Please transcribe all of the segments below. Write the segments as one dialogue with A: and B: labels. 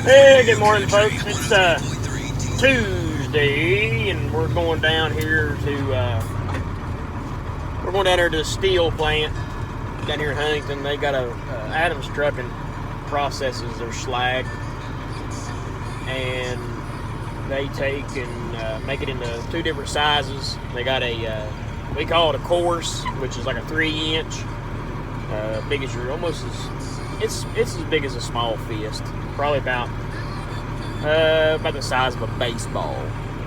A: Hey, good morning, folks. It's Tuesday, and we're going down here to the steel plant down here in Huntington. They got a Adams Truckn processes their slag, and they take and make it into two different sizes. They got a we call it a coarse, which is like a 3-inch, big as your it's as big as a small fist, probably about the size of a baseball.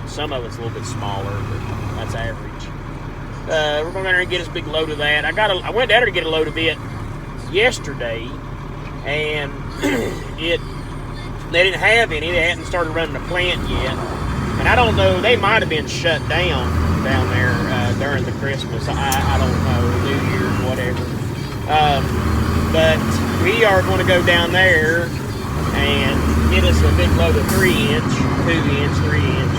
A: Some of it's a little bit smaller, but that's average. We're going down there and get us a big load of that. I went down there to get a load of it yesterday, and they didn't have any. They hadn't started running the plant yet, and I don't know. They might have been shut down there during the Christmas. I don't know, New Year's, whatever. But we are going to go down there and get us a big load of 3-inch, 2-inch, 3-inch.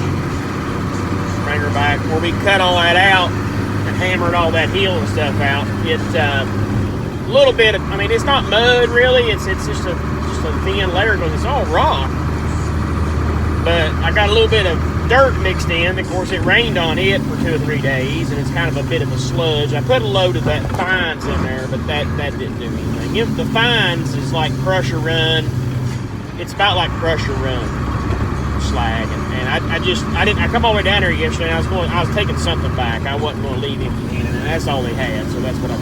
A: Bring her back where we cut all that out and hammered all that heel and stuff out. It's a little bit of, it's not mud really. It's just a thin layer because it's all rock. But I got a little bit of dirt mixed in. Of course, it rained on it for 2 or 3 days, and it's kind of a bit of a sludge. I put a load of that fines in there, but that didn't do anything. If the fines is like pressure run, it's about like pressure run slag, and I come all the way down there yesterday. And I was taking something back. I wasn't going to leave empty-handed, and that's all they had, so that's what I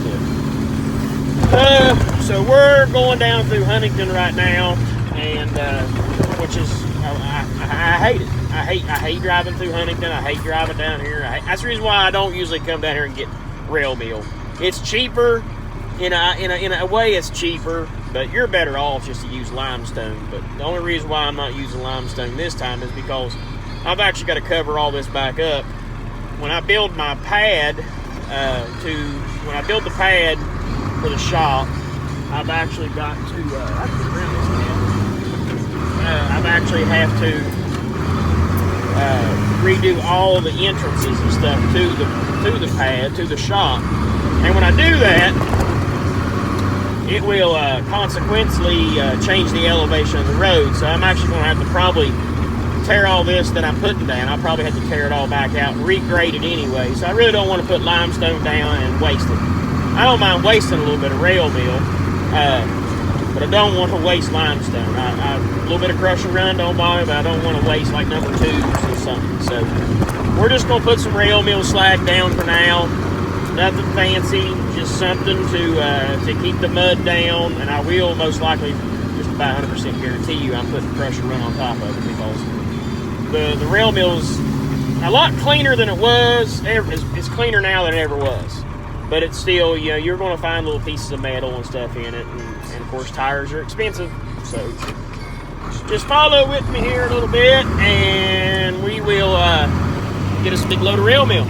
A: took. So we're going down through Huntington right now, and which is I hate it. I hate driving through Huntington. I hate driving down here. That's the reason why I don't usually come down here and get rail meal. It's cheaper. In a way, it's cheaper, but you're better off just to use limestone. But the only reason why I'm not using limestone this time is because I've actually got to cover all this back up. When I build my pad for the shop, I've actually got to I've actually have to redo all the entrances and stuff to the pad, to the shop. And when I do that, it will consequently change the elevation of the road. So I'm actually going to have to probably tear all this that I'm putting down. I'll probably have to tear it all back out and regrade it anyway. So I really don't want to put limestone down and waste it. I don't mind wasting a little bit of rail meal, but I don't want to waste limestone. A little bit of crusher run don't bother, but I don't want to waste like number 2s or something. So we're just going to put some rail meal slag down for now. Nothing fancy, just something to keep the mud down, and I will most likely, just about 100% guarantee you, I'm putting crusher run on top of it because the rail mill's a lot cleaner than it was. It's cleaner now than it ever was, but it's still, you're going to find little pieces of metal and stuff in it, and of course tires are expensive, so just follow with me here a little bit, and we will get us a big load of rail meal.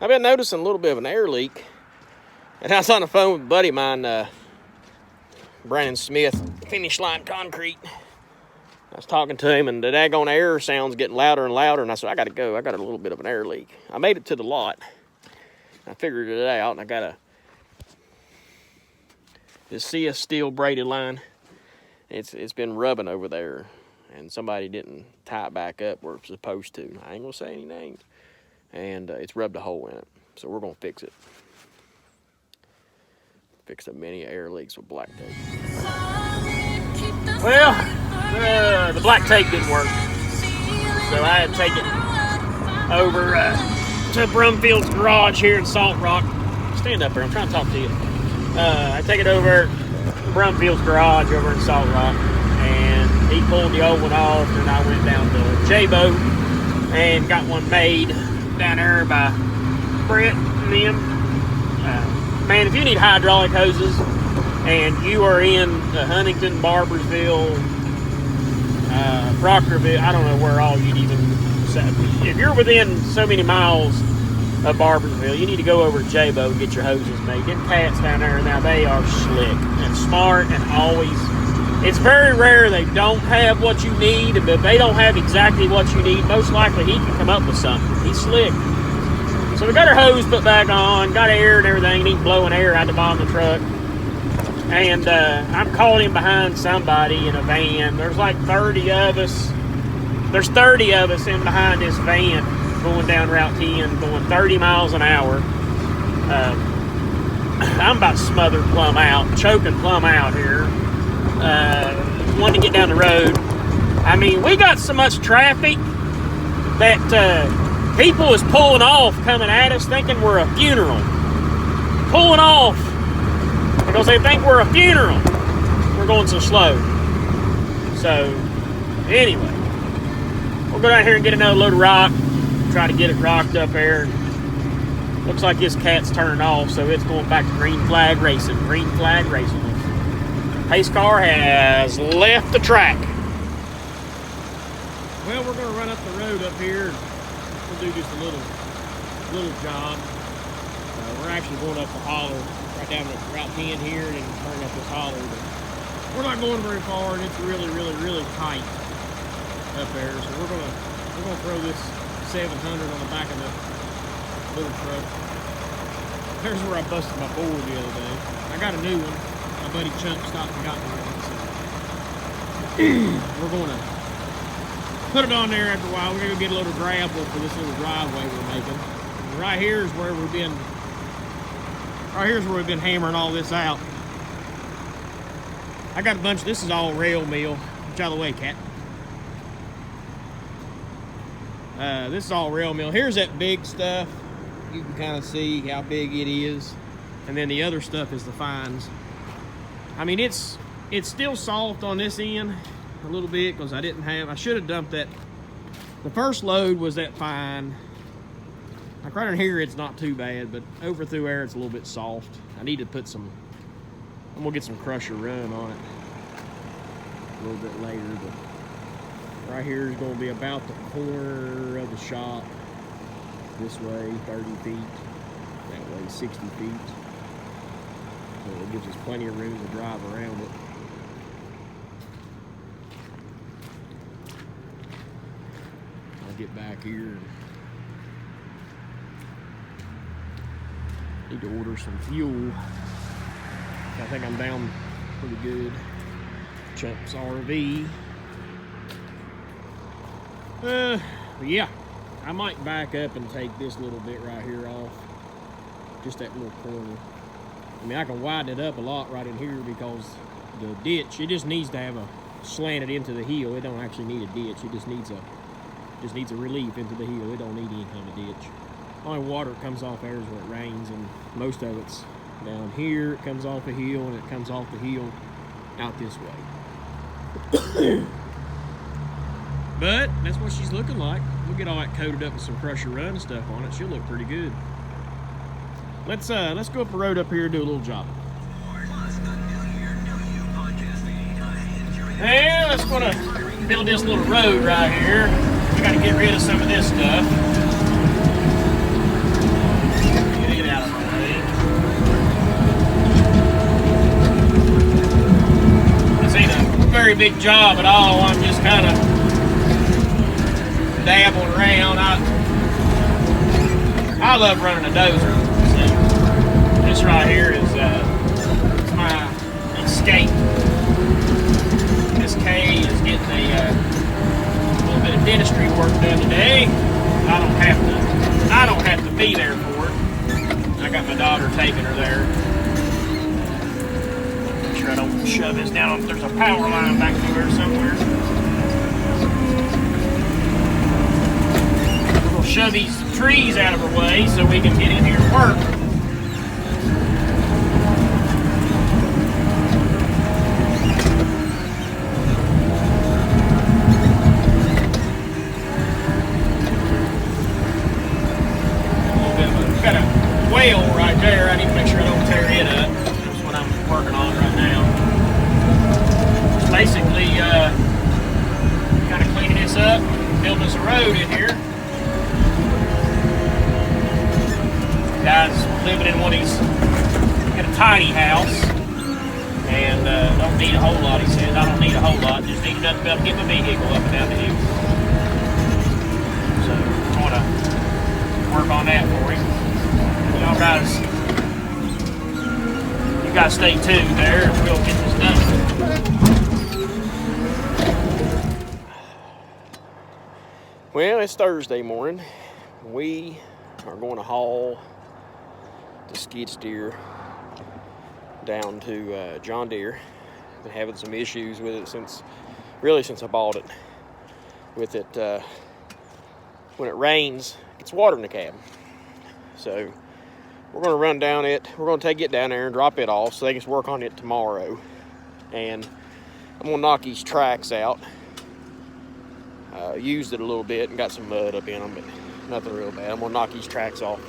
A: I've been noticing a little bit of an air leak, and I was on the phone with a buddy of mine, Brandon Smith, Finish Line Concrete. I was talking to him, and the daggone air sound's getting louder and louder, and I said, I gotta go. I got a little bit of an air leak. I made it to the lot. I figured it out, and I got this CS steel braided line. It's been rubbing over there, and somebody didn't tie it back up where it's supposed to. I ain't gonna say any names. And it's rubbed a hole in it, so we're gonna fix it. Fix the many air leaks with black tape. Well, the black tape didn't work, so I had to take it over to Brumfield's garage here in Salt Rock. Stand up here, I'm trying to talk to you. I take it over to Brumfield's garage over in Salt Rock, and he pulled the old one off, and I went down to J-Bo and got one made down there by Brett and them. Man, if you need hydraulic hoses and you are in Huntington, Barbersville, Proctorville, I don't know where all you'd even, if you're within so many miles of Barbersville, you need to go over to J-Bo and get your hoses made. Them cats down there, now they are slick and smart and always. It's very rare they don't have what you need, but they don't have exactly what you need. Most likely he can come up with something. He's slick. So we got our hose put back on, got air and everything, and he's blowing air out the bottom of the truck. And I'm calling him behind somebody in a van. There's like 30 of us. There's 30 of us in behind this van going down Route 10, going 30 miles an hour. I'm about smothered plumb out, choking plumb out here. Wanting to get down the road. I mean, we got so much traffic that people is pulling off coming at us thinking we're a funeral. Pulling off because they think we're a funeral. We're going so slow. So, anyway, we'll go down here and get another load of rock. Try to get it rocked up there. Looks like this cat's turned off, so it's going back to green flag racing. Green flag racing. Pace car has left the track. Well, we're going to run up the road up here. We'll do just a little job. We're actually going up the holler, right down the Route 10 here, and then turn up this holler. But we're not going very far, and it's really, really, really tight up there. So we're gonna throw this 700 on the back of the little truck. There's where I busted my board the other day. I got a new one. My buddy Chuck stopped and got me one. So we're gonna put it on there after a while. We're gonna go get a little gravel for this little driveway we're making. And right here is where we've been. Right here's where we've been hammering all this out. I got a bunch. This is all rail meal. Get out of the way, cat. This is all rail meal. Here's that big stuff. You can kind of see how big it is. And then the other stuff is the fines. I mean, it's still soft on this end a little bit because I should have dumped that. The first load was that fine. Like right in here, it's not too bad, but over through there, it's a little bit soft. I need to put some, I'm gonna get some crusher run on it a little bit later, but right here is gonna be about the corner of the shop. This way, 30 feet, that way, 60 feet. So it gives us plenty of room to drive around it. I'll get back here and need to order some fuel. I think I'm down pretty good. Chuck's RV. Yeah, I might back up and take this little bit right here off. Just that little corner. I mean, I can widen it up a lot right in here because the ditch, it just needs to have a slanted into the hill. It don't actually need a ditch. It just needs a relief into the hill. It don't need any kind of ditch. Only water comes off there is when it rains, and most of it's down here. It comes off the hill, and it comes off the hill out this way. But that's what she's looking like. We'll get all that coated up with some crusher run and stuff on it. She'll look pretty good. Let's go up the road up here and do a little job. Well, let's gonna build this little road right here. We gotta get rid of some of this stuff. Get it out of my way. This ain't a very big job at all. I'm just kind of dabbling around. I love running a dozer. So this right here is it's my escape. Miss Kay is getting a little bit of dentistry work done today. I don't have to be there for it. I got my daughter taking her there. Make sure I don't shove this down. There's a power line back through there somewhere. We'll shove these trees out of her way so we can get in here and work. Got a whale right there. I need to make sure I don't tear it up. That's what I'm working on right now. Just basically kind of cleaning this up, building us a road in here. Guy's living in one of these, got a tiny house, and don't need a whole lot, he says. I don't need a whole lot, just need enough to be able to get my vehicle up and down the hill. So, I'm going to work on that for him. Y'all guys stay tuned there, and we'll get this done. Well, it's Thursday morning. We are going to haul the skid steer down to John Deere. Been having some issues with it since I bought it. With it, when it rains, it gets water in the cab. So we're going to run down it. We're going to take it down there and drop it off so they can work on it tomorrow. And I'm going to knock these tracks out. Used it a little bit and got some mud up in them, but nothing real bad. I'm going to knock these tracks off.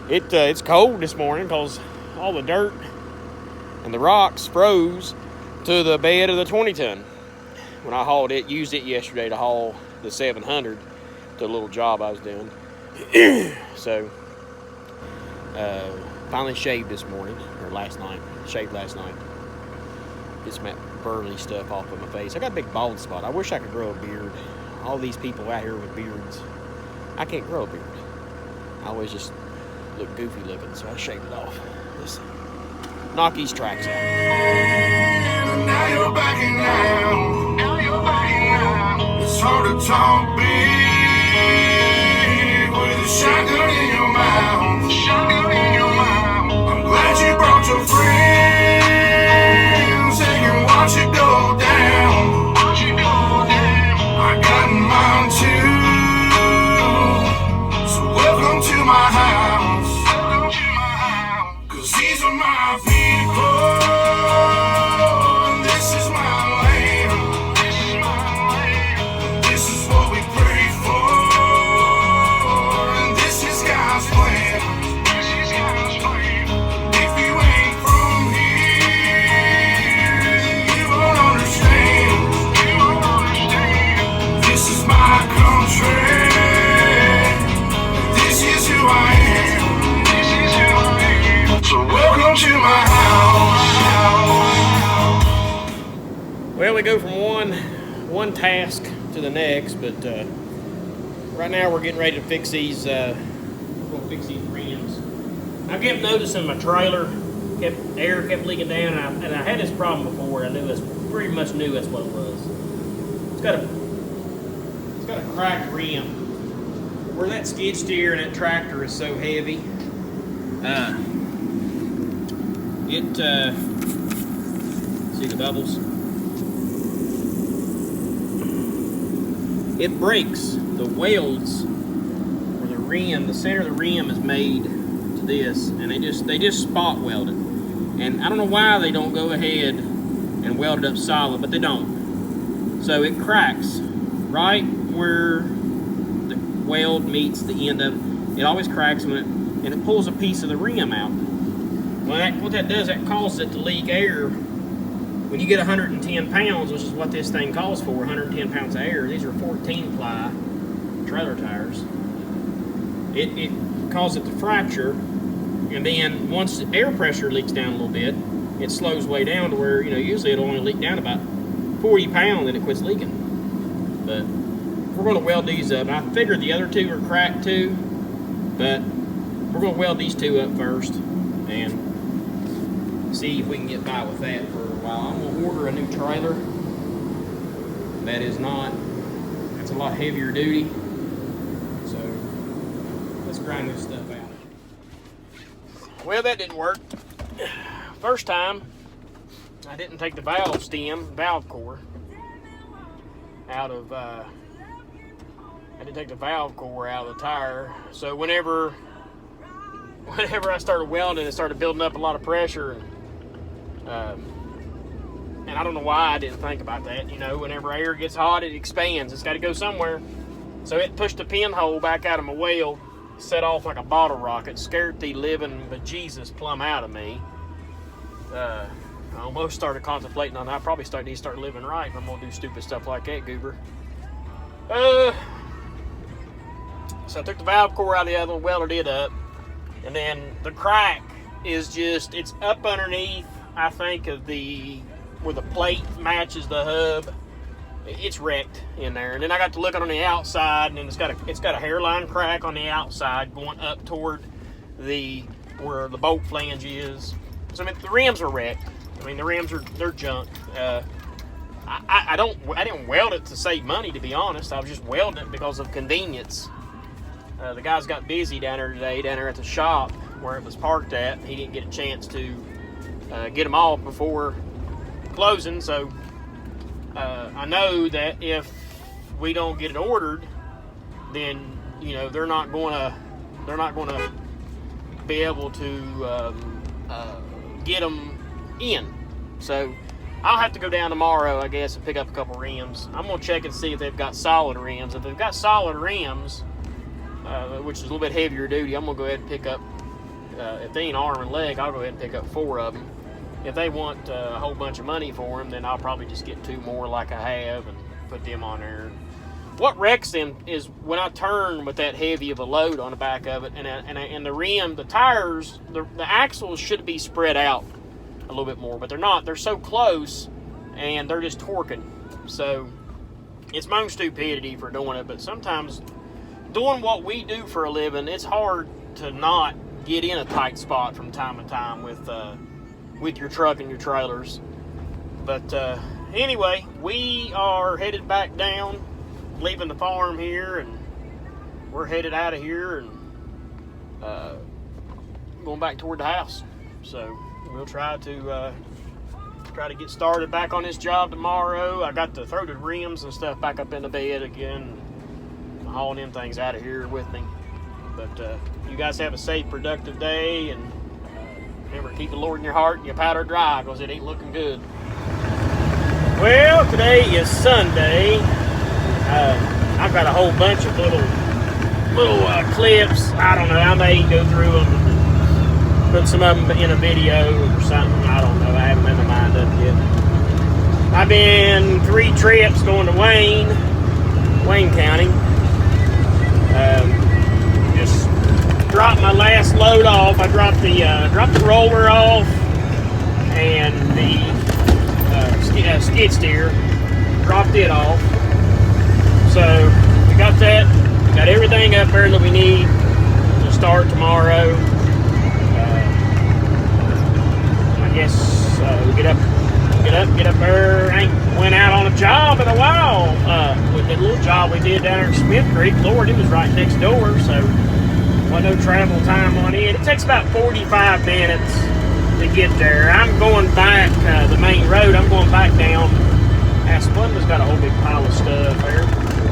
A: It's cold this morning because all the dirt and the rocks froze to the bed of the 20-ton. When I hauled it, used it yesterday to haul the 700 to a little job I was doing. So, finally shaved this morning, or last night. Shaved last night. Get some burly stuff off of my face. I got a big bald spot. I wish I could grow a beard. All these people out here with beards, I can't grow a beard. I always just look goofy looking, so I shaved it off. Let's knock these tracks out.
B: Now you're backing down. Now you're backing down. It's hard to talk big with a shotgun in your mouth. Shotgun in your mouth. I'm glad you brought your friends. They can watch it go down. Watch it go down. I got mine too. So welcome to my house. Welcome to my house. 'Cause these are my people. This is my land. This is my land. This is what we pray for. And this is God's plan. This is God's plan. If you ain't from here, you won't understand. You won't understand. This is my country. This is who I am. This is who I am. So welcome to my house.
A: Well, we go from one task to the next, but right now we're getting ready to fix these. We're going to fix these rims. I kept noticing my trailer air kept leaking down, and I had this problem before. I pretty much knew that's what it was. It's got a cracked rim. Where that skid steer and that tractor is so heavy, see the bubbles? It breaks the welds where the rim, the center of the rim is made to this, and they just spot weld it. And I don't know why they don't go ahead and weld it up solid, but they don't. So it cracks right where the weld meets the end of it. It always cracks and it pulls a piece of the rim out. Well, what that does, that causes it to leak air. When you get 110 pounds, which is what this thing calls for, 110 pounds of air, these are 14-ply trailer tires, it causes it to fracture, and then once the air pressure leaks down a little bit, it slows way down to where, usually it'll only leak down about 40 pounds and it quits leaking. But we're going to weld these up. I figured the other two are cracked too, but we're going to weld these two up first and see if we can get by with that for a while. I'm going to order a new trailer. That's a lot heavier duty. So let's grind this stuff out. Well, that didn't work. First time, I didn't take the valve core out of the tire. So whenever I started welding, it started building up a lot of pressure. And I don't know why I didn't think about that. Whenever air gets hot, it expands. It's got to go somewhere. So it pushed the pinhole back out of my weld, set off like a bottle rocket, scared the living bejesus plumb out of me. I almost started contemplating on I probably need to start living right if I'm going to do stupid stuff like that, goober. So I took the valve core out of the other one, welded it up. And then the crack is just, it's up underneath, I think, of where the plate matches the hub. It's wrecked in there. And then I got to look on the outside, and it's got a hairline crack on the outside going up toward where the bolt flange is. So I mean, the rims are wrecked. I mean, the rims they're junk. I didn't weld it to save money, to be honest. I was just welding it because of convenience. The guys got busy down there today, down there at the shop where it was parked at. He didn't get a chance to get them off before closing, so I know that if we don't get it ordered, then they're not going to be able to get them in. So I'll have to go down tomorrow, I guess, and pick up a couple rims. I'm going to check and see if they've got solid rims. If they've got solid rims, which is a little bit heavier duty, I'm going to go ahead and pick up, if they ain't arm and leg, I'll go ahead and pick up 4 of them. If they want a whole bunch of money for them, then I'll probably just get 2 more like I have and put them on there. What wrecks them is when I turn with that heavy of a load on the back of it, and the rim, the tires, the axles should be spread out a little bit more, but they're not. They're so close, and they're just torquing. So it's my own stupidity for doing it, but sometimes doing what we do for a living, it's hard to not get in a tight spot from time to time with your truck and your trailers. But anyway, we are headed back down, leaving the farm here, and we're headed out of here and going back toward the house. So we'll try to get started back on this job tomorrow. I got to throw the rims and stuff back up in the bed again, hauling them things out of here with me. But you guys have a safe, productive day, and remember, keep the Lord in your heart and your powder dry, because it ain't looking good. Well, today is Sunday. I've got a whole bunch of little clips. I don't know. I may go through them and put some of them in a video or something. I don't know. I haven't made my mind up yet. I've been 3 trips going to Wayne County. Just dropped my last load off. I dropped the roller off and the skid steer. Dropped it off. So we got that. Got everything up there that we need to start tomorrow. I guess we get up there. I ain't went out on a job in a while. With that little job we did down there in Smith Creek, Lord, it was right next door, so no travel time on it. It takes about 45 minutes to get there. I'm going back the main road. I'm going back down. Splenda's got a whole big pile of stuff there.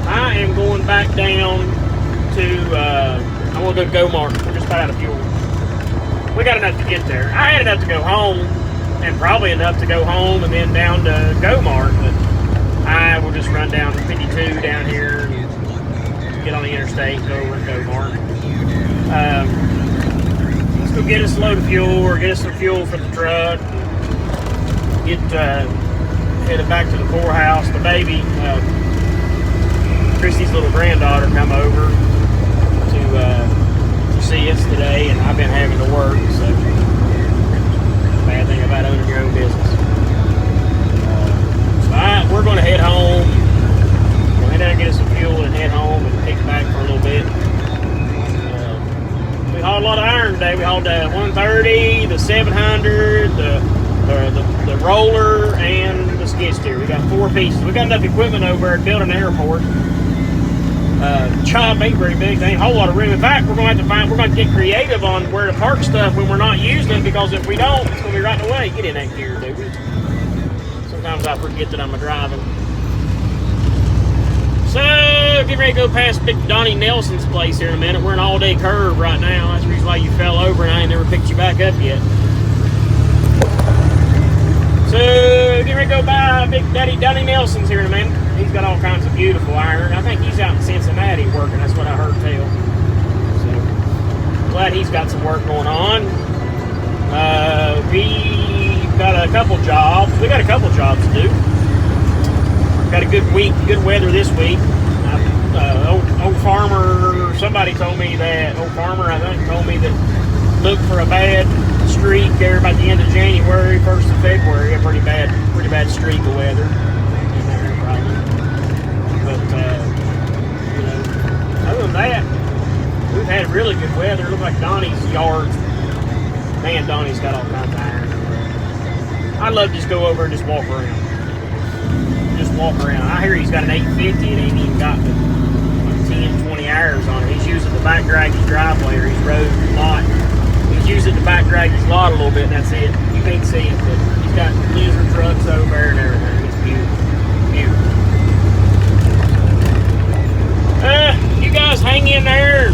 A: I am going back down to, I want to go to Go-Mart. We're just about out of fuel. We got enough to get there. I had enough to go home, and probably enough to go home and then down to Go-Mart, but I will just run down 52 down here and get on the interstate and go over to Go-Mart. Let's go get us a load of fuel, or get us some fuel for the truck. Get headed back to the poorhouse. The baby, Christy's little granddaughter, come over to see us today, and I've been having to work, so bad thing about owning your own business. So we're going to head home. We'll head out and get us some fuel and head home and pick back for a little bit. We hauled a lot of iron today. We hauled the 130, the 700, the roller, and the skid steer. We got 4 pieces. We got enough equipment over at Building Airport. Job ain't very big. There ain't a whole lot of room. In fact, we're going to get creative on where to park stuff when we're not using it, because if we don't, it's going to be right in the way. Get in that gear, dude. Sometimes I forget that I'm driving. So, getting ready to go past Big Donnie Nelson's place here in a minute. We're in all-day curve right now. That's the reason why you fell over and I ain't never picked you back up yet. So, getting ready to go by Big Daddy Donnie Nelson's here in a minute. He's got all kinds of beautiful iron. I think he's out in Cincinnati working. That's what I heard tell. So, glad he's got some work going on. We got a couple jobs. We got a couple jobs to do. Got a good week, good weather this week. Old farmer, somebody told me that, old farmer I think, told me that look for a bad streak there by the end of January, 1st of February, a pretty bad streak of weather in there probably. But you know, other than that, we've had really good weather. It looks like Donnie's yard. Man, Donnie's got all kinds of iron over there. I'd love to just go over and just walk around. Just walk around. I hear he's got an 850 and ain't even got like 10, 20 hours on it. He's using the back drag his driveway or his road lot. He's using the back drag his lot a little bit, and that's it. You can't see it, but he's got lizard trucks over there and everything. It's beautiful. Beautiful. You guys hang in there.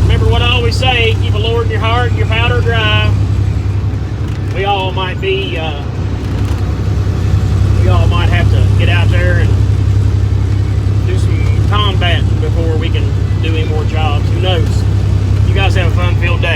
A: Remember what I always say, keep a Lord in your heart and your powder dry. We all might be, we all might have to get out there and do some combat before we can do any more jobs. Who knows? You guys have a fun-filled day.